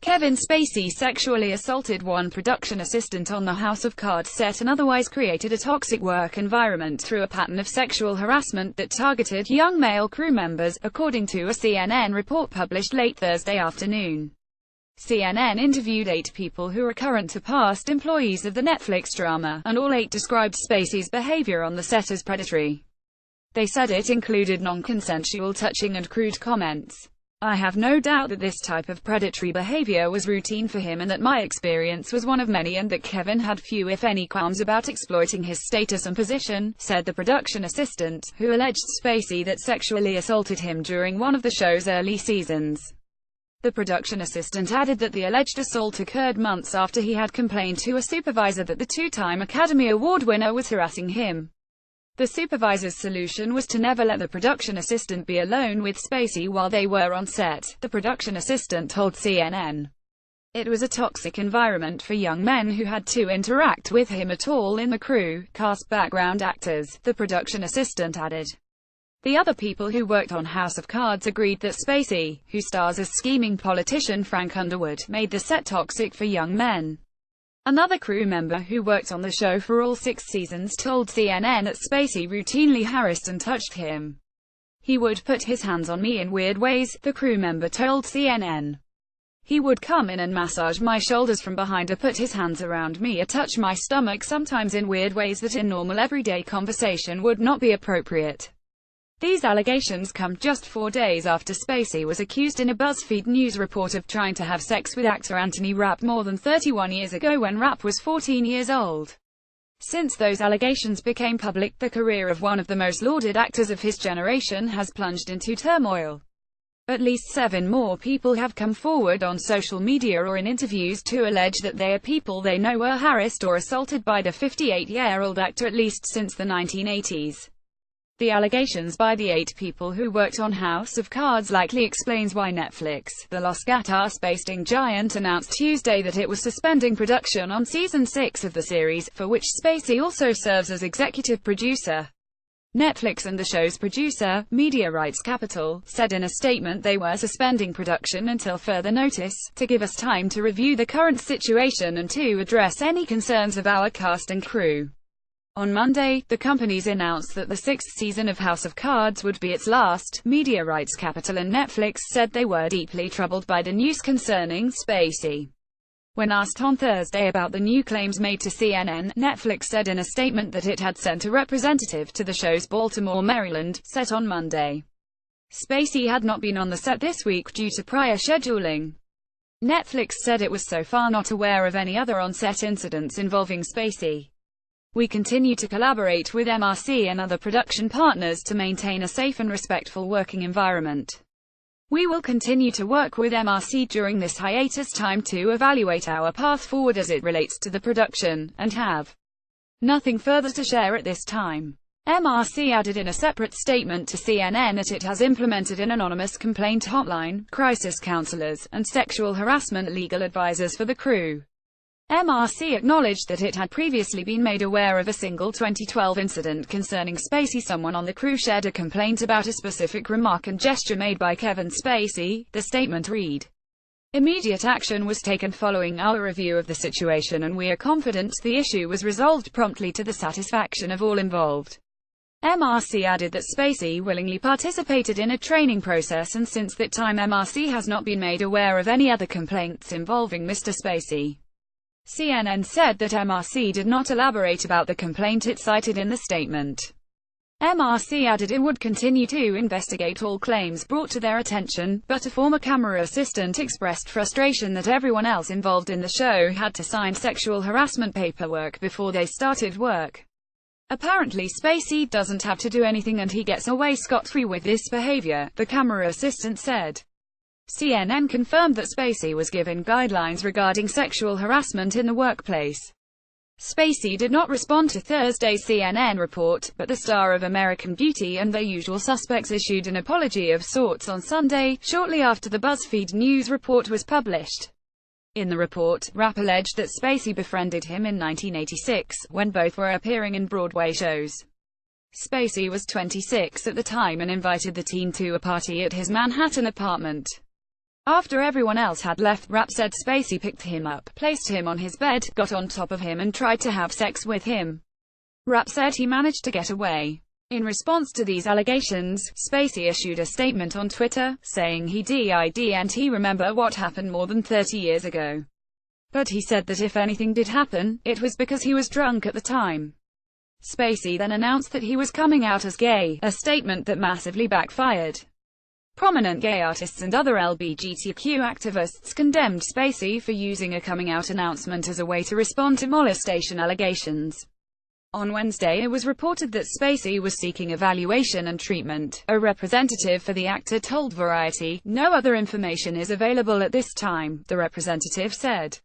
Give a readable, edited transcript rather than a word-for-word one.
Kevin Spacey sexually assaulted one production assistant on the House of Cards set and otherwise created a toxic work environment through a pattern of sexual harassment that targeted young male crew members, according to a CNN report published late Thursday afternoon. CNN interviewed 8 people who are current or past employees of the Netflix drama, and all 8 described Spacey's behavior on the set as predatory. They said it included non-consensual touching and crude comments. "I have no doubt that this type of predatory behavior was routine for him and that my experience was one of many and that Kevin had few if any qualms about exploiting his status and position," said the production assistant, who alleged Spacey that sexually assaulted him during one of the show's early seasons. The production assistant added that the alleged assault occurred months after he had complained to a supervisor that the 2-time Academy Award winner was harassing him. The supervisor's solution was to never let the production assistant be alone with Spacey while they were on set, the production assistant told CNN. It was a toxic environment for young men who had to interact with him at all in the crew, cast background actors, the production assistant added. The other people who worked on House of Cards agreed that Spacey, who stars as scheming politician Frank Underwood, made the set toxic for young men. Another crew member who worked on the show for all 6 seasons told CNN that Spacey routinely harassed and touched him. "He would put his hands on me in weird ways," the crew member told CNN. "He would come in and massage my shoulders from behind or put his hands around me or touch my stomach, sometimes in weird ways that in normal everyday conversation would not be appropriate." These allegations come just 4 days after Spacey was accused in a BuzzFeed News report of trying to have sex with actor Anthony Rapp more than 31 years ago when Rapp was 14 years old. Since those allegations became public, the career of one of the most lauded actors of his generation has plunged into turmoil. At least 7 more people have come forward on social media or in interviews to allege that they are people they know were harassed or assaulted by the 58-year-old actor at least since the 1980s. The allegations by the 8 people who worked on House of Cards likely explains why Netflix, the Los Gatos-based giant, announced Tuesday that it was suspending production on Season 6 of the series, for which Spacey also serves as executive producer. Netflix and the show's producer, Media Rights Capital, said in a statement they were suspending production until further notice, to give us time to review the current situation and to address any concerns of our cast and crew. On Monday, the companies announced that the 6th season of House of Cards would be its last. Media Rights Capital and Netflix said they were deeply troubled by the news concerning Spacey. When asked on Thursday about the new claims made to CNN, Netflix said in a statement that it had sent a representative to the show's Baltimore, Maryland, set on Monday. Spacey had not been on the set this week due to prior scheduling. Netflix said it was so far not aware of any other on-set incidents involving Spacey. "We continue to collaborate with MRC and other production partners to maintain a safe and respectful working environment. We will continue to work with MRC during this hiatus time to evaluate our path forward as it relates to the production, and have nothing further to share at this time." MRC added in a separate statement to CNN that it has implemented an anonymous complaint hotline, crisis counselors, and sexual harassment legal advisors for the crew. MRC acknowledged that it had previously been made aware of a single 2012 incident concerning Spacey. Someone on the crew shared a complaint about a specific remark and gesture made by Kevin Spacey, the statement read. "Immediate action was taken following our review of the situation and we are confident the issue was resolved promptly to the satisfaction of all involved." MRC added that Spacey willingly participated in a training process and since that time MRC has not been made aware of any other complaints involving Mr. Spacey. CNN said that MRC did not elaborate about the complaint it cited in the statement. MRC added it would continue to investigate all claims brought to their attention, but a former camera assistant expressed frustration that everyone else involved in the show had to sign sexual harassment paperwork before they started work. "Apparently Spacey doesn't have to do anything and he gets away scot-free with this behavior," the camera assistant said. CNN confirmed that Spacey was given guidelines regarding sexual harassment in the workplace. Spacey did not respond to Thursday's CNN report, but the star of American Beauty and Their Usual Suspects issued an apology of sorts on Sunday, shortly after the BuzzFeed News report was published. In the report, Rapp alleged that Spacey befriended him in 1986, when both were appearing in Broadway shows. Spacey was 26 at the time and invited the teen to a party at his Manhattan apartment. After everyone else had left, Rapp said Spacey picked him up, placed him on his bed, got on top of him and tried to have sex with him. Rapp said he managed to get away. In response to these allegations, Spacey issued a statement on Twitter, saying he didn't remember what happened more than 30 years ago. But he said that if anything did happen, it was because he was drunk at the time. Spacey then announced that he was coming out as gay, a statement that massively backfired. Prominent gay artists and other LGBTQ activists condemned Spacey for using a coming-out announcement as a way to respond to molestation allegations. On Wednesday, it was reported that Spacey was seeking evaluation and treatment. A representative for the actor told Variety, "No other information is available at this time," the representative said.